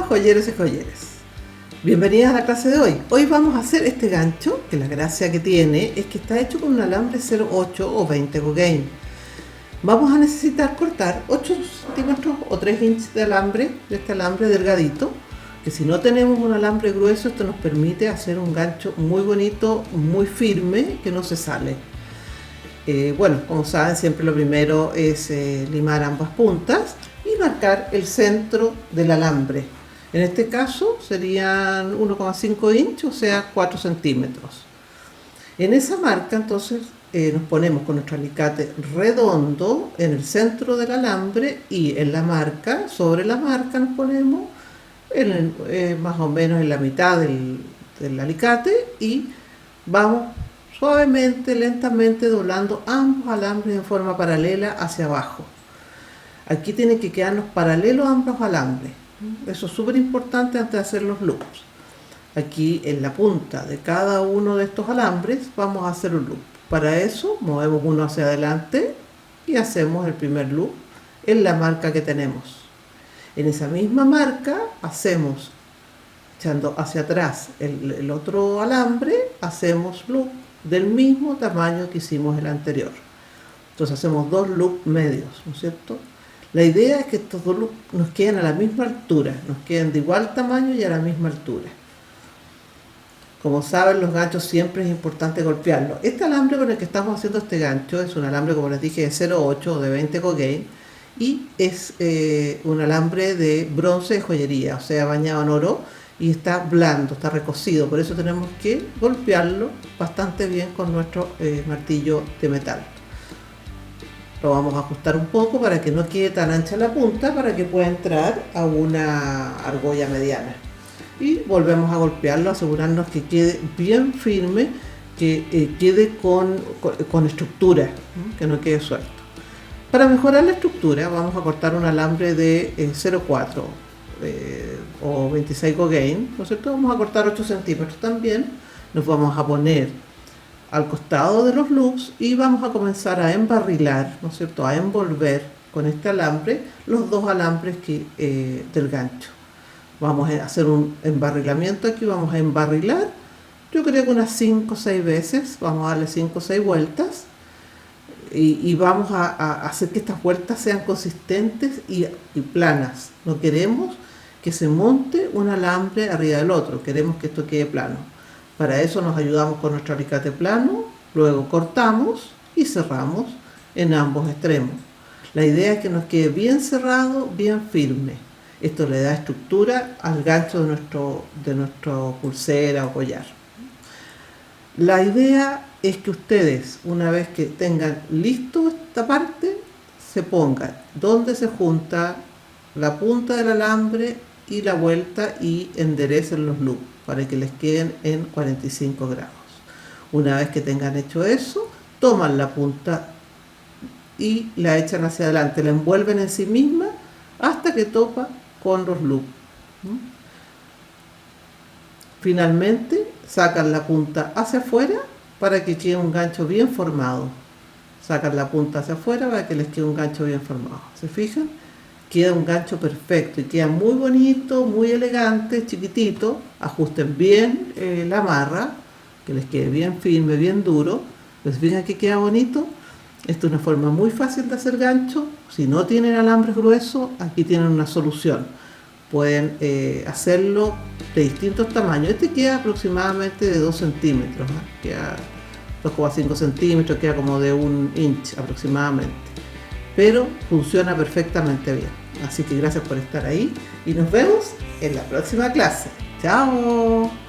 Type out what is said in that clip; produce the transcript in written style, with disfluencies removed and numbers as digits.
joyeros y joyeras, bienvenidas a la clase de hoy. Hoy vamos a hacer este gancho, que la gracia que tiene es que está hecho con un alambre 0,8 o 20 Gogain. Vamos a necesitar cortar 8 centímetros o 3 inches de alambre, de este alambre delgadito, que si no tenemos un alambre grueso, esto nos permite hacer un gancho muy bonito, muy firme, que no se sale. Bueno, como saben, siempre lo primero es limar ambas puntas y marcar el centro del alambre. En este caso serían 1,5 inches, o sea 4 centímetros. En esa marca entonces nos ponemos con nuestro alicate redondo en el centro del alambre y en la marca, sobre la marca nos ponemos más o menos en la mitad del alicate y vamos suavemente, lentamente doblando ambos alambres en forma paralela hacia abajo. Aquí tienen que quedarnos paralelos ambos alambres. Eso es súper importante antes de hacer los loops. Aquí en la punta de cada uno de estos alambres vamos a hacer un loop. Para eso movemos uno hacia adelante y hacemos el primer loop en la marca que tenemos. En esa misma marca hacemos, echando hacia atrás el otro alambre, hacemos loop del mismo tamaño que hicimos el anterior. Entonces hacemos dos loops medios, ¿no es cierto? La idea es que estos dos loops nos queden a la misma altura, nos queden de igual tamaño y a la misma altura. Como saben, los ganchos siempre es importante golpearlos. Este alambre con el que estamos haciendo este gancho es un alambre, como les dije, de 0,8 o de 20 Gogain y es un alambre de bronce de joyería, o sea, bañado en oro, y está blando, está recocido, por eso tenemos que golpearlo bastante bien con nuestro martillo de metal. Lo vamos a ajustar un poco para que no quede tan ancha la punta, para que pueda entrar a una argolla mediana. Y volvemos a golpearlo, asegurarnos que quede bien firme, que quede con estructura, que no quede suelto. Para mejorar la estructura vamos a cortar un alambre de 0,4 o 26 Gogain, ¿no es cierto? Vamos a cortar 8 centímetros también, nos vamos a poner al costado de los loops y vamos a comenzar a embarrilar, ¿no es cierto?, a envolver con este alambre los dos alambres del gancho. Vamos a hacer un embarrilamiento aquí, vamos a embarrilar, yo creo que unas 5 o 6 veces, vamos a darle 5 o 6 vueltas y vamos a hacer que estas vueltas sean consistentes y planas. No queremos que se monte un alambre arriba del otro, queremos que esto quede plano. Para eso nos ayudamos con nuestro alicate plano, luego cortamos y cerramos en ambos extremos. La idea es que nos quede bien cerrado, bien firme. Esto le da estructura al gancho de nuestro pulsera o collar. La idea es que ustedes, una vez que tengan listo esta parte, se pongan donde se junta la punta del alambre y la vuelta y enderecen los loops para que les queden en 45 grados. Una vez que tengan hecho eso, toman la punta y la echan hacia adelante, la envuelven en sí misma hasta que topa con los loops. Finalmente sacan la punta hacia afuera para que quede un gancho bien formado. Sacan la punta hacia afuera para que les quede un gancho bien formado. ¿Se fijan? Queda un gancho perfecto y queda muy bonito, muy elegante, chiquitito. Ajusten bien la amarra, que les quede bien firme, bien duro. ¿Les fijan que queda bonito? Esta es una forma muy fácil de hacer gancho. Si no tienen alambres gruesos, aquí tienen una solución. Pueden hacerlo de distintos tamaños. Este queda aproximadamente de 2 centímetros, ¿no? Queda 2,5 centímetros, queda como de 1 inch aproximadamente. Pero funciona perfectamente bien. Así que gracias por estar ahí y nos vemos en la próxima clase. ¡Chao!